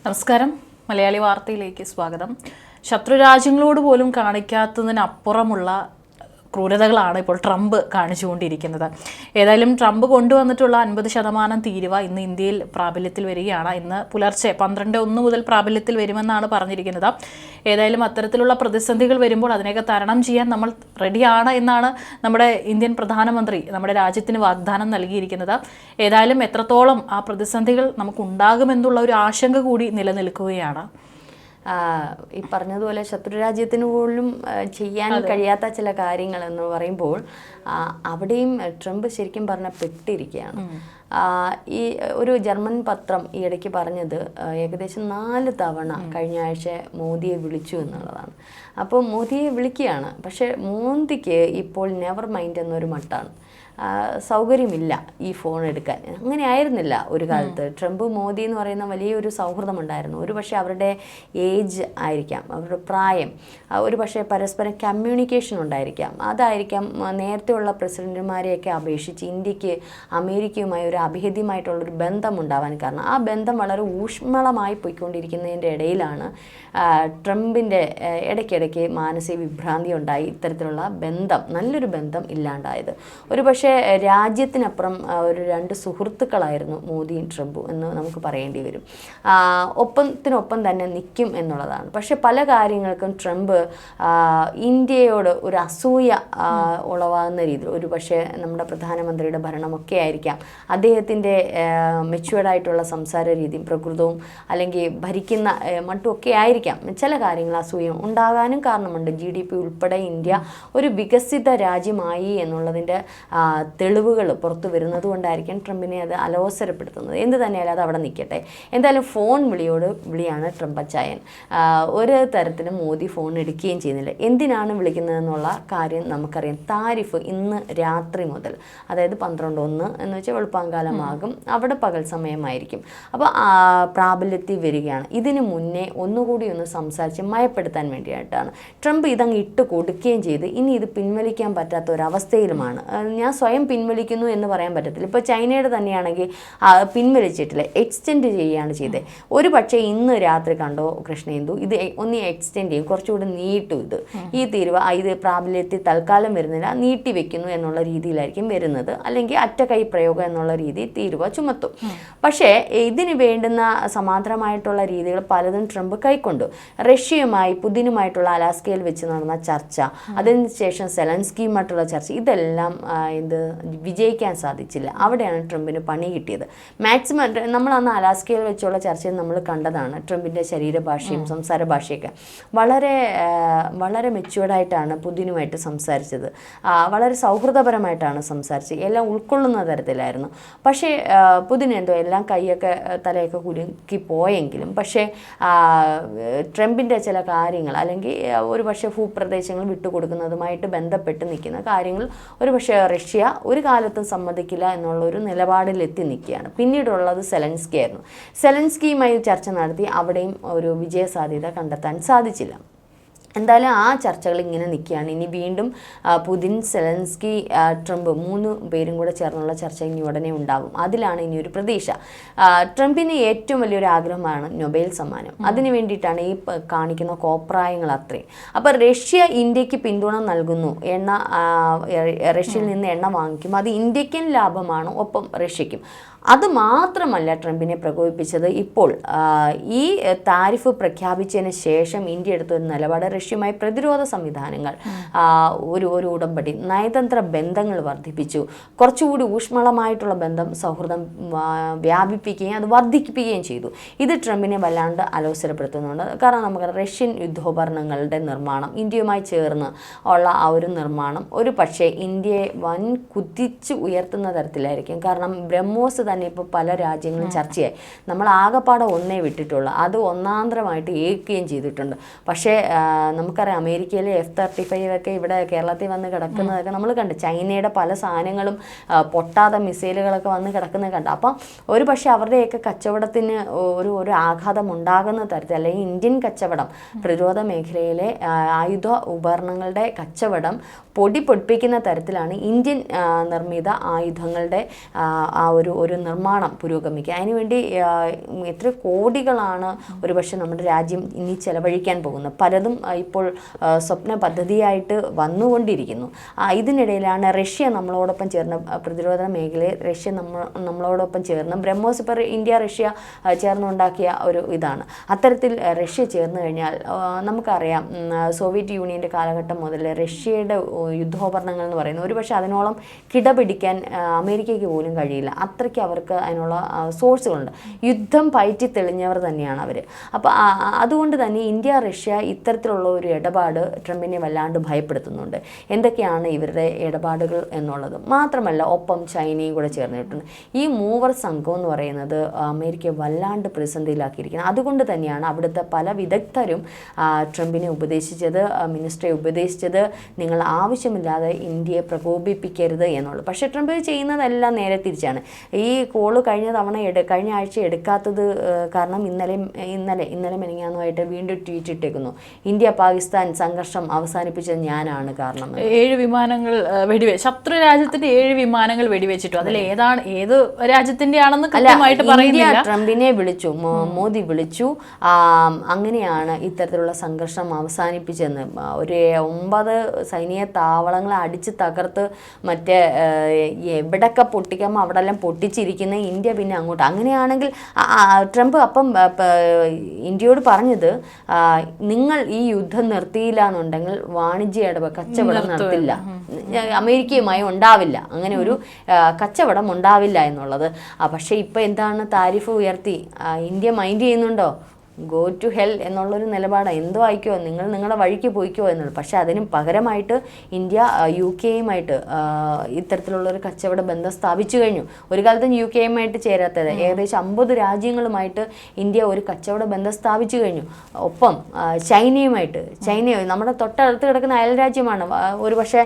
നമസ്കാരം. മലയാളി വാർത്തയിലേക്ക് സ്വാഗതം. ശത്രുരാജ്യങ്ങളോട് പോലും കാണിക്കാത്തതിനപ്പുറമുള്ള ക്രൂരതകളാണ് ഇപ്പോൾ ട്രംപ് കാണിച്ചുകൊണ്ടിരിക്കുന്നത്. ഏതായാലും ട്രംപ് കൊണ്ടുവന്നിട്ടുള്ള 50% തീരുവ ഇന്ന് ഇന്ത്യയിൽ പ്രാബല്യത്തിൽ വരികയാണ്. ഇന്ന് പുലർച്ചെ 12:01 മുതൽ പ്രാബല്യത്തിൽ വരുമെന്നാണ് പറഞ്ഞിരിക്കുന്നത്. ഏതായാലും അത്തരത്തിലുള്ള പ്രതിസന്ധികൾ വരുമ്പോൾ അതിനെയൊക്കെ തരണം ചെയ്യാൻ നമ്മൾ റെഡിയാണ് എന്നാണ് നമ്മുടെ ഇന്ത്യൻ പ്രധാനമന്ത്രി നമ്മുടെ രാജ്യത്തിന് വാഗ്ദാനം നൽകിയിരിക്കുന്നത്. ഏതായാലും എത്രത്തോളം ആ പ്രതിസന്ധികൾ നമുക്കുണ്ടാകുമെന്നുള്ള ഒരു ആശങ്ക കൂടി നിലനിൽക്കുകയാണ്. ഈ പറഞ്ഞതുപോലെ ശത്രുരാജ്യത്തിന് പോലും ചെയ്യാൻ കഴിയാത്ത ചില കാര്യങ്ങൾ എന്ന് പറയുമ്പോൾ അവിടെയും ട്രംപ് ശരിക്കും പറഞ്ഞാൽ പെട്ടിരിക്കുകയാണ്. ഈ ഒരു ജർമ്മൻ പത്രം ഈ ഇടയ്ക്ക് പറഞ്ഞത് ഏകദേശം 4 തവണ കഴിഞ്ഞ ആഴ്ച മോദിയെ വിളിച്ചു എന്നുള്ളതാണ്. അപ്പോൾ മോദിയെ വിളിക്കുകയാണ്, പക്ഷേ മോദിക്ക് ഇപ്പോൾ നെവർ മൈൻഡ് എന്നൊരു മട്ടാണ്. സൗകര്യമില്ല ഈ ഫോൺ എടുക്കാൻ. അങ്ങനെ ആയിരുന്നില്ല ഒരു കാലത്ത്. ട്രംപ് മോദി എന്ന് പറയുന്ന വലിയൊരു സൗഹൃദമുണ്ടായിരുന്നു. ഒരു പക്ഷേ അവരുടെ ഏജ് ആയിരിക്കാം, അവരുടെ പ്രായം, ഒരു പക്ഷേ പരസ്പരം കമ്മ്യൂണിക്കേഷൻ ഉണ്ടായിരിക്കാം. അതായിരിക്കാം നേരത്തെയുള്ള പ്രസിഡന്റുമാരെയൊക്കെ അപേക്ഷിച്ച് ഇന്ത്യക്ക് അമേരിക്കയുമായി ഒരു അഭേദ്യമായിട്ടുള്ളൊരു ബന്ധം ഉണ്ടാവാൻ കാരണം. ആ ബന്ധം വളരെ ഊഷ്മളമായി പോയിക്കൊണ്ടിരിക്കുന്നതിൻ്റെ ഇടയിലാണ് ട്രംപിൻ്റെ ഇടയ്ക്കിടയ്ക്ക് മാനസിക വിഭ്രാന്തി ഉണ്ടായി ഇത്തരത്തിലുള്ള ബന്ധം, നല്ലൊരു ബന്ധം ഇല്ലാണ്ടായത്. ഒരു പക്ഷേ രാജ്യത്തിനപ്പുറം ഒരു 2 സുഹൃത്തുക്കളായിരുന്നു മോദിയും ട്രംപും എന്ന് നമുക്ക് പറയേണ്ടി വരും. ഒപ്പത്തിനൊപ്പം തന്നെ നിൽക്കും എന്നുള്ളതാണ്. പക്ഷെ പല കാര്യങ്ങൾക്കും ട്രംപ് ഇന്ത്യയോട് ഒരു അസൂയ ഉളവാകുന്ന രീതിയിൽ, ഒരു പക്ഷേ നമ്മുടെ പ്രധാനമന്ത്രിയുടെ ഭരണമൊക്കെ ആയിരിക്കാം, അദ്ദേഹത്തിൻ്റെ മെച്യൂർഡായിട്ടുള്ള സംസാര രീതിയും പ്രകൃതവും അല്ലെങ്കിൽ ഭരിക്കുന്ന മട്ടുമൊക്കെ ആയിരിക്കാം ചില കാര്യങ്ങൾ അസൂയ ഉണ്ടാകാനും കാരണമുണ്ട്. GDP ഉൾപ്പെടെ ഇന്ത്യ ഒരു വികസിത രാജ്യമായി എന്നുള്ളതിൻ്റെ തെളിവുകൾ പുറത്തു വരുന്നത് കൊണ്ടായിരിക്കും ട്രംപിനെ അത് അലോസരപ്പെടുത്തുന്നത്. എന്ത് തന്നെയാലും അത് അവിടെ നിൽക്കട്ടെ. എന്തായാലും ഫോൺ വിളിയാണ് ട്രംപ് അച്ചായൻ. ഒരു തരത്തിലും മോദി ഫോൺ എടുക്കുകയും ചെയ്യുന്നില്ല. എന്തിനാണ് വിളിക്കുന്നതെന്നുള്ള കാര്യം നമുക്കറിയാം. താരിഫ് ഇന്ന് രാത്രി മുതൽ, അതായത് 12:01 എന്ന് വെച്ചാൽ വെളുപ്പാങ്കാലമാകും, അവിടെ പകൽ സമയമായിരിക്കും. അപ്പോൾ പ്രാബല്യത്തിൽ വരികയാണ്. ഇതിനു മുന്നേ ഒന്നുകൂടി ഒന്ന് സംസാരിച്ച് മയപ്പെടുത്താൻ വേണ്ടിയിട്ടാണ് ട്രംപ് ഇതങ്ങ് ഇട്ട് കൊടുക്കുകയും ചെയ്ത് ഇനി ഇത് പിൻവലിക്കാൻ പറ്റാത്ത ഒരവസ്ഥയിലുമാണ്. ഞാൻ സ്വയം പിൻവലിക്കുന്നു എന്ന് പറയാൻ പറ്റത്തില്ല. ഇപ്പോൾ ചൈനയുടെ തന്നെയാണെങ്കിൽ പിൻവലിച്ചിട്ടില്ല, എക്സ്റ്റെൻഡ് ചെയ്യുകയാണ് ചെയ്തത്. ഒരു പക്ഷേ ഇന്ന് രാത്രി കണ്ടോ കൃഷ്ണേന്ദു, ഇത് ഒന്ന് എക്സ്റ്റെൻഡ് ചെയ്യും, കുറച്ചുകൂടി നീട്ടും. ഈ തീരുവ ഇത് പ്രാബല്യത്തിൽ തൽക്കാലം വരുന്നില്ല, നീട്ടി വെക്കുന്നു എന്നുള്ള രീതിയിലായിരിക്കും വരുന്നത്. അല്ലെങ്കിൽ അറ്റകൈ പ്രയോഗം എന്നുള്ള രീതിയിൽ തീരുവ ചുമത്തും. പക്ഷേ ഇതിന് വേണ്ടുന്ന സമാന്തരമായിട്ടുള്ള രീതികൾ പലതും ട്രംപ് കൈക്കൊണ്ടു. റഷ്യയുമായി പുതിനുമായിട്ടുള്ള അലാസ്കയിൽ വെച്ച് നടന്ന ചർച്ച, അതിനുശേഷം സെലൻസ്കിയുമായിട്ടുള്ള ചർച്ച, ഇതെല്ലാം വിജയിക്കാൻ സാധിച്ചില്ല. അവിടെയാണ് ട്രംപിന് പണി കിട്ടിയത്. മാക്സിമം നമ്മൾ അന്ന് അലാസ്കയിൽ വെച്ചുള്ള ചർച്ചയിൽ നമ്മൾ കണ്ടതാണ് ട്രംപിൻ്റെ ശരീരഭാഷയും സംസാര ഭാഷയൊക്കെ വളരെ വളരെ മെച്യൂർഡായിട്ടാണ് പുതിനുമായിട്ട് സംസാരിച്ചത്. വളരെ സൗഹൃദപരമായിട്ടാണ് സംസാരിച്ചത്. എല്ലാം ഉൾക്കൊള്ളുന്ന തരത്തിലായിരുന്നു. പക്ഷേ പുതിൻ എന്തോ എല്ലാം കൈയൊക്കെ തലയൊക്കെ കുലുക്കി പോയെങ്കിലും പക്ഷേ ട്രംപിൻ്റെ ചില കാര്യങ്ങൾ അല്ലെങ്കിൽ ഒരു പക്ഷേ ഭൂപ്രദേശങ്ങൾ വിട്ടുകൊടുക്കുന്നതുമായിട്ട് ബന്ധപ്പെട്ട് നിൽക്കുന്ന കാര്യങ്ങൾ ഒരു പക്ഷേ റഷ്യ ഒരു കാലത്തും സമ്മതിക്കില്ല എന്നുള്ളൊരു നിലപാടിലെത്തി നിൽക്കുകയാണ്. പിന്നീടുള്ളത് സെലൻസ്കി ആയിരുന്നു. സെലൻസ്കിയുമായി ചർച്ച നടത്തി അവിടെയും ഒരു വിജയസാധ്യത കണ്ടെത്താൻ സാധിച്ചില്ല. എന്തായാലും ആ ചർച്ചകൾ ഇങ്ങനെ നിൽക്കുകയാണ്. ഇനി വീണ്ടും പുതിൻ, സെലൻസ്കി, ട്രംപ് 3 പേരും കൂടെ ചേർന്നുള്ള ചർച്ച ഇനി ഉടനെ ഉണ്ടാകും. അതിലാണ് ഇനി ഒരു പ്രതീക്ഷ. ട്രംപിന് ഏറ്റവും വലിയൊരു ആഗ്രഹമാണ് നൊബേൽ സമ്മാനം. അതിന് വേണ്ടിയിട്ടാണ് ഈ കാണിക്കുന്ന കോപ്രായങ്ങൾ അത്രയും. അപ്പോൾ റഷ്യ ഇന്ത്യക്ക് പിന്തുണ നൽകുന്നു, റഷ്യയിൽ നിന്ന് എണ്ണ വാങ്ങിക്കും, അത് ഇന്ത്യക്കും ലാഭമാണ്, ഒപ്പം റഷ്യക്കും. അതുമാത്രമല്ല ട്രംപിനെ പ്രകോപിപ്പിച്ചത് ഇപ്പോൾ ഈ താരിഫ് പ്രഖ്യാപിച്ചതിന് ശേഷം ഇന്ത്യ എടുത്തൊരു നിലപാട് റഷ്യയുമായി പ്രതിരോധ സംവിധാനങ്ങൾ, ഒരു ഉടമ്പടി, നയതന്ത്ര ബന്ധങ്ങൾ വർദ്ധിപ്പിച്ചു. കുറച്ചുകൂടി ഊഷ്മളമായിട്ടുള്ള ബന്ധം, സൗഹൃദം വ്യാപിപ്പിക്കുകയും അത് വർദ്ധിപ്പിക്കുകയും ചെയ്തു. ഇത് ട്രംപിനെ വല്ലാണ്ട് അലോസരപ്പെടുത്തുന്നുണ്ട്. കാരണം നമുക്ക് റഷ്യൻ യുദ്ധോപകരണങ്ങളുടെ നിർമ്മാണം, ഇന്ത്യയുമായി ചേർന്ന് ഉള്ള ആ ഒരു നിർമ്മാണം ഒരു പക്ഷേ ഇന്ത്യയെ വൻ കുതിച്ച് ഉയർത്തുന്ന തരത്തിലായിരിക്കും. കാരണം ബ്രഹ്മോസ് തന്നെ ഇപ്പോൾ പല രാജ്യങ്ങളും ചർച്ചയായി. നമ്മൾ ആകെപ്പാടെ ഒന്നേ വിട്ടിട്ടുള്ളൂ, അത് ഒന്നാന്തരമായിട്ട് ഏൽക്കുകയും ചെയ്തിട്ടുണ്ട്. പക്ഷേ നമുക്കറിയാം അമേരിക്കയിലെ F-35 ഒക്കെ ഇവിടെ കേരളത്തിൽ വന്ന് കിടക്കുന്നതൊക്കെ നമ്മൾ കണ്ട്. ചൈനയുടെ പല സാധനങ്ങളും പൊട്ടാതെ മിസൈലുകളൊക്കെ വന്ന് കിടക്കുന്നത് കണ്ട്. അപ്പം ഒരു പക്ഷേ അവരുടെയൊക്കെ കച്ചവടത്തിന് ഒരു ആഘാതം ഉണ്ടാകുന്ന തരത്തിൽ, അല്ലെങ്കിൽ ഇന്ത്യൻ കച്ചവടം, പ്രതിരോധ മേഖലയിലെ ആയുധ ഉപകരണങ്ങളുടെ കച്ചവടം പൊടിപ്പിക്കുന്ന തരത്തിലാണ് ഇന്ത്യൻ നിർമ്മിത ആയുധങ്ങളുടെ ആ ഒരു നിർമ്മാണം പുരോഗമിക്കുക. അതിനുവേണ്ടി എത്ര കോടികളാണ് ഒരുപക്ഷെ നമ്മുടെ രാജ്യം ഇനി ചെലവഴിക്കാൻ പോകുന്നത്. പലതും ഇപ്പോൾ സ്വപ്ന പദ്ധതിയായിട്ട് വന്നുകൊണ്ടിരിക്കുന്നു. ഇതിനിടയിലാണ് റഷ്യ നമ്മളോടൊപ്പം ചേർന്ന് പ്രതിരോധ മേഖലയിൽ റഷ്യ നമ്മളോടൊപ്പം ചേർന്ന് ബ്രഹ്മോസ് ഇപ്പോൾ ഇന്ത്യ റഷ്യ ചേർന്നുണ്ടാക്കിയ ഒരു ഇതാണ്. അത്തരത്തിൽ റഷ്യ ചേർന്ന് കഴിഞ്ഞാൽ നമുക്കറിയാം സോവിയറ്റ് യൂണിയൻ്റെ കാലഘട്ടം മുതൽ റഷ്യയുടെ യുദ്ധോപകരണങ്ങൾ എന്ന് പറയുന്നത് ഒരുപക്ഷെ അതിനോളം കിടപിടിക്കാൻ അമേരിക്കയ്ക്ക് പോലും കഴിയില്ല. അത്രയ്ക്ക് അവർക്ക് അതിനുള്ള സോഴ്സുകളുണ്ട്. യുദ്ധം പയറ്റി തെളിഞ്ഞവർ തന്നെയാണ് അവർ. അപ്പോൾ അതുകൊണ്ട് തന്നെ ഇന്ത്യ റഷ്യ ഇത്തരത്തിലുള്ള ഒരു ഇടപാട് ട്രംപിനെ വല്ലാണ്ട് ഭയപ്പെടുത്തുന്നുണ്ട്. എന്തൊക്കെയാണ് ഇവരുടെ ഇടപാടുകൾ എന്നുള്ളത് മാത്രമല്ല ഒപ്പം ചൈനയും കൂടെ ചേർന്നിട്ടുണ്ട്. ഈ മൂവർ സംഘം എന്ന് പറയുന്നത് അമേരിക്കയെ വല്ലാണ്ട് പ്രതിസന്ധിയിലാക്കിയിരിക്കുന്നത്. അതുകൊണ്ട് തന്നെയാണ് അവിടുത്തെ പല വിദഗ്ധരും ട്രംപിനെ ഉപദേശിച്ചത്, മിനിസ്റ്ററെ ഉപദേശിച്ചത്, നിങ്ങൾ ആവശ്യമില്ലാതെ ഇന്ത്യയെ പ്രകോപിപ്പിക്കരുത് എന്നുള്ളത്. പക്ഷേ ട്രംപ് ചെയ്യുന്നതെല്ലാം നേരെ തിരിച്ചാണ്. ഈ കോള് കഴിഞ്ഞ ആഴ്ച എടുക്കാത്തത് കാരണം ഇന്നലെ മെനിങ്ങാന്നുമായിട്ട് വീണ്ടും ട്വീറ്റ് ഇട്ടേക്കുന്നു, ഇന്ത്യ പാകിസ്ഥാൻ സംഘർഷം അവസാനിപ്പിച്ചത് ഞാനാണ് കാരണം. 7 വിമാനങ്ങൾ ശത്രു രാജ്യത്തിന്റെ 7 വിമാനങ്ങൾ വെടിവെച്ചിട്ടു. അതിൽ ഏത് രാജ്യത്തിന്റെ ആണെന്ന് കൃത്യമായിട്ട് പറയുന്നില്ല. ട്രംപിനെ വിളിച്ചു, മോദി വിളിച്ചു. അങ്ങനെയാണ് ഇത്തരത്തിലുള്ള സംഘർഷം അവസാനിപ്പിച്ചെന്ന്. ഒരു 9 സൈനിക താവളങ്ങളെ അടിച്ച് തകർത്ത് മറ്റേ എവിടെയൊക്കെ പൊട്ടിക്കാമോ അവിടെ എല്ലാം പൊട്ടിച്ചിരിക്കുന്ന ഇന്ത്യ പിന്നെ അങ്ങോട്ട്. അങ്ങനെയാണെങ്കിൽ ട്രംപ് അപ്പം ഇന്ത്യയോട് പറഞ്ഞത്, നിങ്ങൾ ഈ യുദ്ധം നിർത്തിയില്ല എന്നുണ്ടെങ്കിൽ വാണിജ്യ കച്ചവടം നടത്തില്ല, അമേരിക്കയുമായി ഉണ്ടാവില്ല, അങ്ങനെ ഒരു കച്ചവടം ഉണ്ടാവില്ല എന്നുള്ളത്. പക്ഷേ ഇപ്പം എന്താണ്, താരിഫ് ഉയർത്തി. ഇന്ത്യ മൈൻഡ് ചെയ്യുന്നുണ്ടോ? ഗോ ടു ഹെൽ എന്നുള്ളൊരു നിലപാടാണ്. എന്തോ ആയിക്കോ, നിങ്ങൾ നിങ്ങളുടെ വഴിക്ക് പോയിക്കോ എന്നുള്ളത്. പക്ഷേ അതിന് പകരമായിട്ട് ഇന്ത്യ UK-യുമായിട്ട് ഇത്തരത്തിലുള്ളൊരു കച്ചവട ബന്ധം സ്ഥാപിച്ചു കഴിഞ്ഞു. ഒരു കാലത്തും UK-യുമായിട്ട് ചേരാത്തത് ഏകദേശം 50 രാജ്യങ്ങളുമായിട്ട് ഇന്ത്യ ഒരു കച്ചവട ബന്ധം സ്ഥാപിച്ചു കഴിഞ്ഞു. ഒപ്പം ചൈനയുമായിട്ട്, നമ്മുടെ തൊട്ടടുത്ത് കിടക്കുന്ന അയൽ രാജ്യമാണ്. ഒരു പക്ഷേ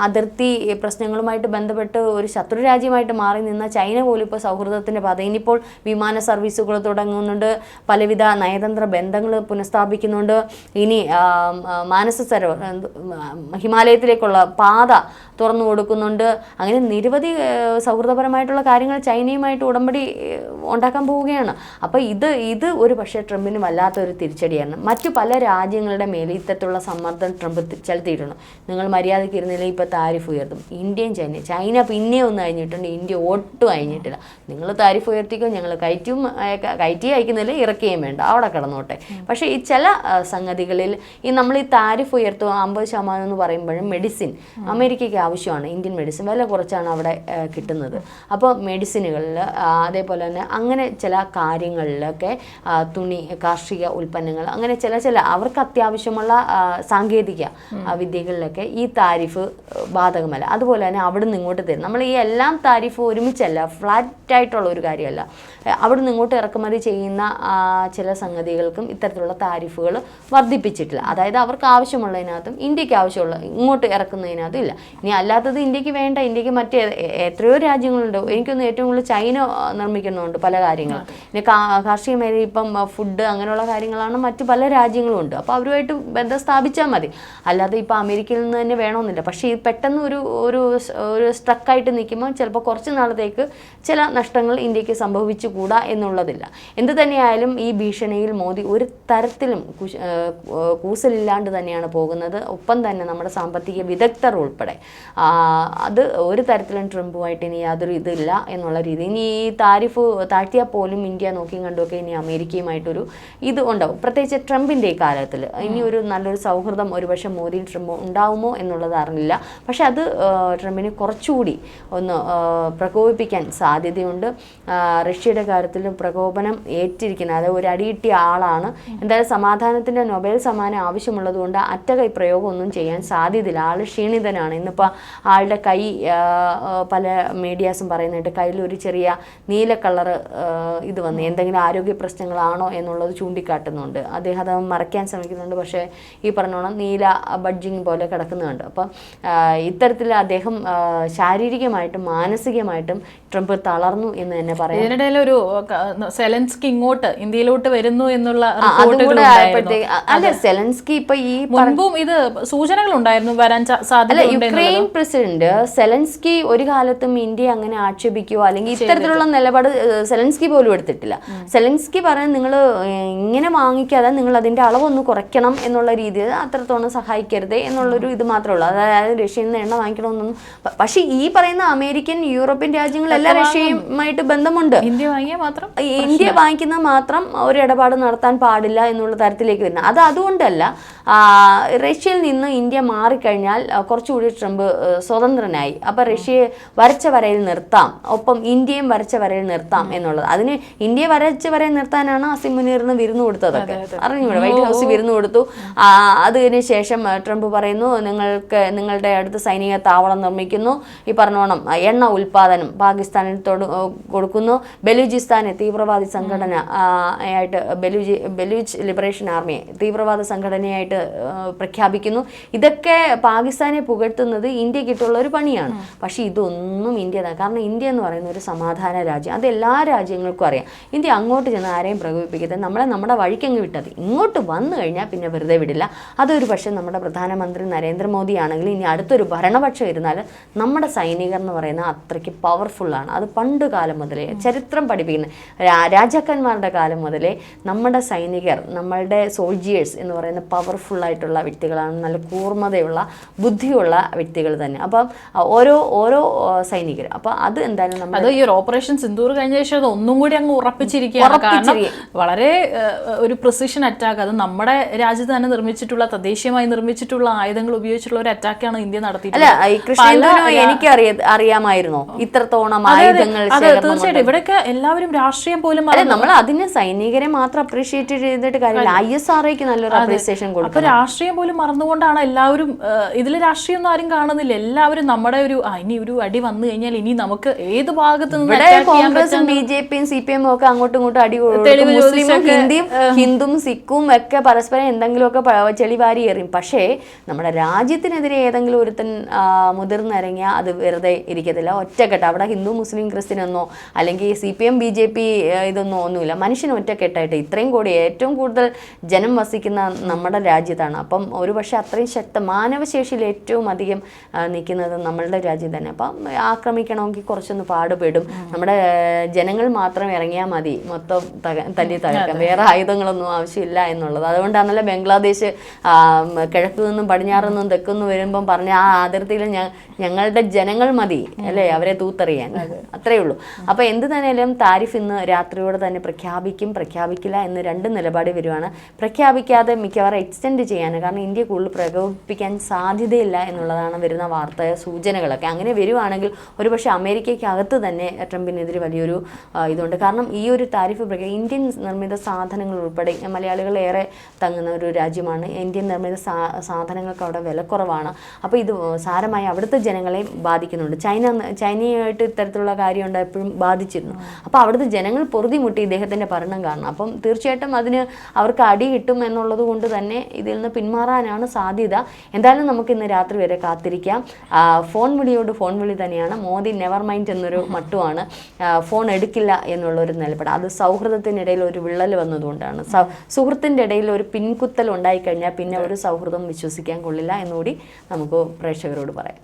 അതിർത്തി പ്രശ്നങ്ങളുമായിട്ട് ബന്ധപ്പെട്ട് ഒരു ശത്രു രാജ്യമായിട്ട് മാറി നിന്ന ചൈന പോലും ഇപ്പോൾ സൗഹൃദത്തിൻ്റെ പാത. ഇനിയിപ്പോൾ വിമാന സർവീസുകൾ തുടങ്ങുന്നുണ്ട്, പലവിധ നയതന്ത്ര ബന്ധങ്ങൾ പുനഃസ്ഥാപിക്കുന്നുണ്ട്. ഇനി മാനസ സരോവർ ഹിമാലയത്തിലേക്കുള്ള പാത തുറന്നു കൊടുക്കുന്നുണ്ട്. അങ്ങനെ നിരവധി സൗഹൃദപരമായിട്ടുള്ള കാര്യങ്ങൾ ചൈനയുമായിട്ട് ഉടമ്പടി ഉണ്ടാക്കാൻ പോവുകയാണ്. അപ്പോൾ ഇത് ഒരു പക്ഷേ ട്രംപിന് വല്ലാത്തൊരു തിരിച്ചടിയാണ്. മറ്റു പല രാജ്യങ്ങളുടെ മേലെ ഇത്തരത്തിലുള്ള സമ്മർദ്ദം ട്രംപ് ചെലുത്തിയിട്ടുണ്ട്. നിങ്ങൾ മര്യാദയ്ക്ക് ഇരുന്നില്ലെങ്കിൽ ഇപ്പോൾ താരിഫ് ഉയർത്തും. ഇന്ത്യയും ചൈന പിന്നെ ഒന്ന് കഴിഞ്ഞിട്ടുണ്ട്, ഇന്ത്യ ഒട്ടും കഴിഞ്ഞിട്ടില്ല. നിങ്ങൾ താരിഫ് ഉയർത്തിക്കോ, ഞങ്ങൾ കയറ്റി അയക്കുന്നില്ല, ഇറക്കുകയും വേണ്ട, അവിടെ കിടന്നോട്ടെ. പക്ഷേ ഈ ചില സംഗതികളിൽ നമ്മൾ ഈ താരിഫ് ഉയർത്തുക 50% എന്ന് പറയുമ്പോഴും മെഡിസിൻ അമേരിക്കയ്ക്ക് ആവശ്യമാണ്. ഇന്ത്യൻ മെഡിസിൻ വില കുറച്ചാണ് അവിടെ കിട്ടുന്നത്. അപ്പോൾ മെഡിസിനുകളിൽ അതേപോലെ തന്നെ അങ്ങനെ ചില കാര്യങ്ങളിലൊക്കെ തുണി, കാർഷിക ഉൽപ്പന്നങ്ങൾ, അങ്ങനെ ചില അവർക്ക് അത്യാവശ്യമുള്ള സാങ്കേതിക വിദ്യകളിലൊക്കെ ഈ താരിഫ് ബാധകമല്ല. അതുപോലെ തന്നെ അവിടെ നിന്ന് ഇങ്ങോട്ട് തരും. നമ്മൾ ഈ എല്ലാം താരിഫ് ഒരുമിച്ചല്ല, ഫ്ലാറ്റായിട്ടുള്ള ഒരു കാര്യമല്ല. അവിടെ നിന്ന് ഇങ്ങോട്ട് ഇറക്കുമതി ചെയ്യുന്ന ചില സംഗതികൾക്കും ഇത്തരത്തിലുള്ള താരിഫുകൾ വർദ്ധിപ്പിച്ചിട്ടില്ല. അതായത് അവർക്ക് ആവശ്യമുള്ളതിനകത്തും ഇന്ത്യക്ക് ആവശ്യമുള്ള ഇങ്ങോട്ട് ഇറക്കുന്നതിനകത്തും ഇല്ല. ഇനി അല്ലാത്തത് ഇന്ത്യക്ക് വേണ്ട, ഇന്ത്യക്ക് മറ്റേ എത്രയോ രാജ്യങ്ങളുണ്ട്. എനിക്കൊന്ന് ഏറ്റവും കൂടുതൽ ചൈന നിർമ്മിക്കുന്നുണ്ട് പല കാര്യങ്ങളും. പിന്നെ കാർഷിക മേഖല, ഇപ്പം ഫുഡ്, അങ്ങനെയുള്ള കാര്യങ്ങളാണ് മറ്റു പല രാജ്യങ്ങളും ഉണ്ട്. അപ്പോൾ അവരുമായിട്ട് ബന്ധം സ്ഥാപിച്ചാൽ മതി. അല്ലാതെ ഇപ്പോൾ അമേരിക്കയിൽ നിന്ന് തന്നെ വേണമെന്നില്ല. പക്ഷേ ഈ പെട്ടെന്ന് ഒരു സ്ട്രക്കായിട്ട് നിൽക്കുമ്പോൾ ചിലപ്പോൾ കുറച്ച് നാളത്തേക്ക് ചില നഷ്ടങ്ങൾ ഇന്ത്യക്ക് സംഭവിച്ചുകൂടാ എന്നുള്ളതില്ല. എന്ത് തന്നെയായാലും ഈ ഭീഷണിയിൽ മോദി ഒരു തരത്തിലും കൂസലില്ലാണ്ട് തന്നെയാണ് പോകുന്നത്. ഒപ്പം തന്നെ നമ്മുടെ സാമ്പത്തിക വിദഗ്ധർ ഉൾപ്പെടെ അത് ഒരു തരത്തിലും ട്രംപുമായിട്ട് ഇനി യാതൊരു ഇതില്ല എന്നുള്ള രീതി. ഇനി ഈ താരിഫ് താഴ്ത്തിയാൽ പോലും ഇന്ത്യ നോക്കിയും കണ്ടുമൊക്കെ ഇനി അമേരിക്കയുമായിട്ടൊരു ഇത് ഉണ്ടാവും. പ്രത്യേകിച്ച് ട്രംപിൻ്റെ ഈ കാലത്തിൽ ഇനി ഒരു നല്ലൊരു സൗഹൃദം ഒരുപക്ഷെ മോദിയും ട്രംപും ഉണ്ടാവുമോ എന്നുള്ളത് അറിയില്ല. പക്ഷെ അത് ട്രംപിനെ കുറച്ചുകൂടി ഒന്ന് പ്രകോപിപ്പിക്കാൻ സാധ്യതയുണ്ട്. റഷ്യയുടെ കാര്യത്തിൽ പ്രകോപനം ഏറ്റിരിക്കുന്ന, അതായത് ഒരു അടിയിട്ടിയ ആളാണ്. എന്തായാലും സമാധാനത്തിൻ്റെ നൊബേൽ സമ്മാനം ആവശ്യമുള്ളതുകൊണ്ട് അറ്റകൈ പ്രയോഗം ഒന്നും ചെയ്യാൻ സാധ്യതയില്ല. ആൾ ക്ഷീണിതനാണ്. ഇന്നിപ്പോൾ ആളുടെ കൈ പല മീഡിയാസും പറയുന്നുണ്ട്, കയ്യിൽ ഒരു ചെറിയ നീല കളർ ഇത് വന്ന് എന്തെങ്കിലും ആരോഗ്യ പ്രശ്നങ്ങളാണോ എന്നുള്ളത് ചൂണ്ടിക്കാട്ടുന്നുണ്ട്. അദ്ദേഹം അത് മറയ്ക്കാൻ ശ്രമിക്കുന്നുണ്ട്. പക്ഷേ ഈ പറഞ്ഞോണം നീല ബഡ്ജിങ് പോലെ കിടക്കുന്നുണ്ട്. അപ്പം ഇത്തരത്തിൽ അദ്ദേഹം ശാരീരികമായിട്ടും മാനസികമായിട്ടും ട്രംപ് തളർന്നു എന്ന് തന്നെ പറയാം. ഇതിനിടയിൽ ഒരു സെലൻസ്കി ഇങ്ങോട്ട് ഇന്ത്യയിലോട്ട് വരുന്നു എന്നുള്ള അതും റിപ്പോർട്ടുകൾ കൂടെ ഉണ്ടായിരുന്നു. ആയപ്പോഴത്തേക്ക് അല്ല സെലൻസ്കി ഇപ്പൊ ഈ മുൻപും ഇത് സൂചനകൾ ഉണ്ടായിരുന്നു വരാൻ സാധ്യത യുക്രൈൻ പ്രസിഡന്റ് സെലൻസ്കി ഒരു കാലത്തും ഇന്ത്യ അങ്ങനെ ആക്ഷേപിക്കുകയോ അല്ലെങ്കിൽ ഇത്തരത്തിലുള്ള നിലപാട് സെലൻസ്കി പോലും എടുത്തിട്ടില്ല. സെലൻസ്കി പറയാൻ നിങ്ങൾ ഇങ്ങനെ വാങ്ങിക്കാതെ നിങ്ങൾ അതിന്റെ അളവൊന്ന് കുറയ്ക്കണം എന്നുള്ള രീതിയിൽ അത്രത്തോളം സഹായിക്കരുത് എന്നുള്ളൊരു ഇത് മാത്രമേ ഉള്ളൂ. അതായത് റഷ്യയിൽ നിന്ന് എണ്ണ വാങ്ങിക്കണമെന്നൊന്നും. പക്ഷെ ഈ പറയുന്ന അമേരിക്കൻ യൂറോപ്യൻ രാജ്യങ്ങളെല്ലാം റഷ്യയുമായിട്ട് ബന്ധമുണ്ട്. ഇന്ത്യ വാങ്ങിയാൽ മാത്രം ഇന്ത്യ വാങ്ങിക്കുന്ന മാത്രം ഒരു ഇടപാട് നടത്താൻ പാടില്ല എന്നുള്ള തരത്തിലേക്ക് വരുന്നത്. അത് അതുകൊണ്ടല്ല, റഷ്യയിൽ നിന്ന് ഇന്ത്യ മാറിക്കഴിഞ്ഞാൽ കുറച്ചുകൂടി ട്രംപ് സ്വതന്ത്രനായി. അപ്പം റഷ്യയെ വരച്ച വരയിൽ നിർത്താം, ഒപ്പം ഇന്ത്യയും വരച്ച വരയിൽ നിർത്താം എന്നുള്ളത്. അതിന് ഇന്ത്യയെ വരച്ച വരയിൽ നിർത്താനാണ് അസിം മുനീറിന് വിരുന്ന് കൊടുത്തതൊക്കെ അറിഞ്ഞൂടെ. വൈറ്റ് ഹൗസ് വിരുന്ന് കൊടുത്തു. അതിന് ശേഷം ട്രംപ് പറയുന്നു നിങ്ങളുടെ അടുത്ത് സൈനിക താവളം നിർമ്മിക്കുന്നു, ഈ പറഞ്ഞോണം എണ്ണ ഉൽപാദനം പാകിസ്ഥാനിൽ കൊടുക്കുന്നു, ബലൂചിസ്ഥാനെ തീവ്രവാദി സംഘടന ആയിട്ട് ബലൂച്ച് ലിബറേഷൻ ആർമിയെ തീവ്രവാദ സംഘടനയായിട്ട് പ്രഖ്യാപിക്കുന്നു. ഇതൊക്കെ പാകിസ്ഥാനെ പുകഴ്ത്തുന്നത് ഇന്ത്യക്കിട്ടുള്ള ഒരു പണിയാണ്. പക്ഷെ ഇതൊന്നും ഇന്ത്യ, കാരണം ഇന്ത്യ എന്ന് പറയുന്ന ഒരു സമാധാന രാജ്യം, അത് എല്ലാ രാജ്യങ്ങൾക്കും അറിയാം. ഇന്ത്യ അങ്ങോട്ട് ചെന്ന് ആരെയും പ്രകോപിപ്പിക്കരുത്, നമ്മളെ നമ്മുടെ വഴിക്കങ്ങ് വിട്ടത്. ഇങ്ങോട്ട് വന്നു കഴിഞ്ഞാൽ പിന്നെ വെറുതെ വിടില്ല. അതൊരു പക്ഷേ നമ്മുടെ പ്രധാനമന്ത്രി നരേന്ദ്രമോദി ആണെങ്കിൽ ഇനി അടുത്തൊരു ഭരണപക്ഷം ഇരുന്നാൽ നമ്മുടെ സൈനികർ എന്ന് പറയുന്നത് അത്രയ്ക്ക് പവർഫുള്ളാണ്. അത് പണ്ട് കാലം മുതലേ ചരിത്രം പഠിപ്പിക്കുന്ന രാജാക്കന്മാരുടെ കാലം മുതലേ നമ്മുടെ സൈനികർ, നമ്മളുടെ സോൾജിയേഴ്സ് എന്ന് പറയുന്ന പവർഫുള്ളായിട്ടുള്ള വ്യക്തികളാണ്, നല്ല കൂർമ്മതയുള്ള ബുദ്ധിയുള്ള വ്യക്തികൾ തന്നെ. അപ്പം ഓരോ സൈനികർ, അപ്പം അത് എന്തായാലും നമ്മൾ അത് ഈ ഒരു ഓപ്പറേഷൻ സിന്ദൂർ കഴിഞ്ഞ ശേഷം അത് ഒന്നും കൂടി അങ്ങ് ഉറപ്പിച്ചിരിക്കുകയാണ്. കാരണം വളരെ ഒരു പ്രിസിഷൻ അറ്റാക്ക്, അത് നമ്മുടെ രാജ്യത്ത് തന്നെ നിർമ്മിച്ചിട്ടുള്ള തദ്ദേശീയമായി നിർമ്മിച്ചിട്ടുള്ള ആയുധങ്ങൾ ഉപയോഗിച്ചിട്ടുള്ള ഒരു അറ്റാക്കാണ് ഇന്ത്യ നടത്തിയിട്ടുള്ളത്. അല്ല, ഈ കൃഷ്ണേന്ദ്രനോ എനിക്ക് അറിയാമായിരുന്നോ ഇത്രത്തോളം ആയുധങ്ങൾ? തീർച്ചയായിട്ടും ഇവിടെയൊക്കെ എല്ലാവരും രാഷ്ട്രീയം പോലും നമ്മൾ അതിന് സൈനികരെ മാത്രം അപ്രീഷിയേറ്റ് ചെയ്തിട്ട് കാര്യമില്ല, ISROയ്ക്ക് നല്ലൊരു അപ്രീസിയേഷൻ കൊടുക്കും. അപ്പൊ രാഷ്ട്രീയം പോലും മറന്നുകൊണ്ടാണ് എല്ലാവരും ഇതിൽ രാഷ്ട്രീയം ഒന്നും ആരും കാണുന്നില്ല. എല്ലാവരും നമ്മുടെ ഇനി ഒരു അടി വന്നു കഴിഞ്ഞാൽ ഇനി നമുക്ക് ഏത് ഭാഗത്ത് നിന്ന് കോൺഗ്രസും BJPയും CPM ഒക്കെ അങ്ങോട്ടും ഇങ്ങോട്ടും അടി കൊടുക്കും. മുസ്ലിമും ഹിന്ദും സിഖും ഒക്കെ പരസ്പരം എന്തെങ്കിലുമൊക്കെ ചെളിവാരി എറിയും. പക്ഷേ നമ്മുടെ രാജ്യത്തിനെതിരെ ഏതെങ്കിലും ഒരുത്തൻ മുതിർന്നിറങ്ങിയാൽ അത് വെറുതെ ഇരിക്കത്തില്ല. ഒറ്റക്കെട്ട് അവിടെ ഹിന്ദു മുസ്ലിം ക്രിസ്ത്യൻ എന്നോ അല്ലെങ്കിൽ CPM BJP ഇതൊന്നും ഒന്നുമില്ല. മനുഷ്യന് ഒറ്റക്കെട്ടായിട്ട് ഇത്രയും കൂടി ഏറ്റവും കൂടുതൽ ജനം വസിക്കുന്ന നമ്മുടെ രാജ്യത്താണ്. അപ്പം ഒരു പക്ഷേ അത്രയും മാനവശേഷിയിൽ ഏറ്റവും അധികം നിൽക്കുന്നത് നമ്മളുടെ രാജ്യം തന്നെ. അപ്പം ആക്രമിക്കണമെങ്കിൽ കുറച്ചൊന്ന് പാടുപെടും. നമ്മുടെ ജനങ്ങൾ മാത്രം ഇറങ്ങിയാൽ മതി മൊത്തം തല്ലി തകർക്കാം, വേറെ ആയുധങ്ങളൊന്നും ആവശ്യമില്ല എന്നുള്ളത്. അതുകൊണ്ടാണല്ലോ ബംഗ്ലാദേശ് കിഴക്കു നിന്നും പടിഞ്ഞാറ് നിന്നും തെക്കുന്ന് വരുമ്പം പറഞ്ഞ ആ അതിർത്തിയിൽ ഞങ്ങളുടെ ജനങ്ങൾ മതി അല്ലേ അവരെ തൂത്തെറിയാൻ, അത്രയേ ഉള്ളൂ. അപ്പോൾ എന്ത് തന്നെയാലും താരിഫ് ഇന്ന് രാത്രിയോടെ തന്നെ പ്രഖ്യാപിക്കില്ല എന്ന് രണ്ട് നിലപാട് വരുവാണ്. പ്രഖ്യാപിക്കാതെ മിക്കവാറും എക്സ്റ്റെൻഡ് ചെയ്യാൻ, കാരണം ഇന്ത്യ കൂടുതൽ പ്രകോപിപ്പിക്കാൻ സാധ്യതയില്ല എന്നുള്ളതാണ് വരുന്ന വാർത്ത സൂചനകളൊക്കെ. അങ്ങനെ വരുവാണെങ്കിൽ ഒരുപക്ഷെ അമേരിക്കയ്ക്കകത്ത് തന്നെ ട്രംപിനെതിരെ വലിയൊരു ഇതുണ്ട്. കാരണം ഈ ഒരു താരിഫ് ഇന്ത്യൻ നിർമ്മിത സാധനങ്ങൾ ഉൾപ്പെടെ മലയാളികൾ ഏറെ തങ്ങുന്ന ഒരു രാജ്യമാണ്. ഇന്ത്യൻ നിർമ്മിത സാധനങ്ങൾക്ക് അവിടെ വിലക്കുറവാണ്. അപ്പോൾ ഇത് സാരമായി അവിടുത്തെ ജനങ്ങളെ ബാധിക്കുന്നുണ്ട്. ചൈനയായിട്ട് ഇത്തരത്തിലുള്ള കാര്യം എപ്പോഴും ബാധിച്ചിരുന്നു. അപ്പോൾ അവിടുത്തെ ജനങ്ങൾ പൊറുതിമുട്ടി ഇദ്ദേഹത്തിൻ്റെ ഭരണം കാരണം. അപ്പം തീർച്ചയായിട്ടും അതിന് അവർക്ക് അടി കിട്ടും എന്നുള്ളത് കൊണ്ട് തന്നെ ഇതിൽ നിന്ന് പിന്മാറാനാണ് സാധ്യത. എന്തായാലും നമുക്ക് ഇന്ന് രാത്രി വരെ കാത്തിരിക്കാം. ഫോൺ വിളി തന്നെയാണ്. മോദി നെവർ മൈൻഡ് എന്നൊരു മട്ടുമാണ്. ഫോൺ എടുക്കില്ല എന്നുള്ളൊരു നിലപാട്. അത് സൗഹൃദത്തിനിടയിൽ ഒരു വിള്ളൽ വന്നതുകൊണ്ടാണ്. സുഹൃത്തിൻ്റെ ഇടയിൽ ഒരു പിൻകുത്തൽ ഉണ്ടായിക്കഴിഞ്ഞാൽ പിന്നെ ഒരു സൗഹൃദം വിശ്വസിക്കാൻ കൊള്ളില്ല എന്നുകൂടി നമുക്ക് പ്രേക്ഷകരോട് പറയാം.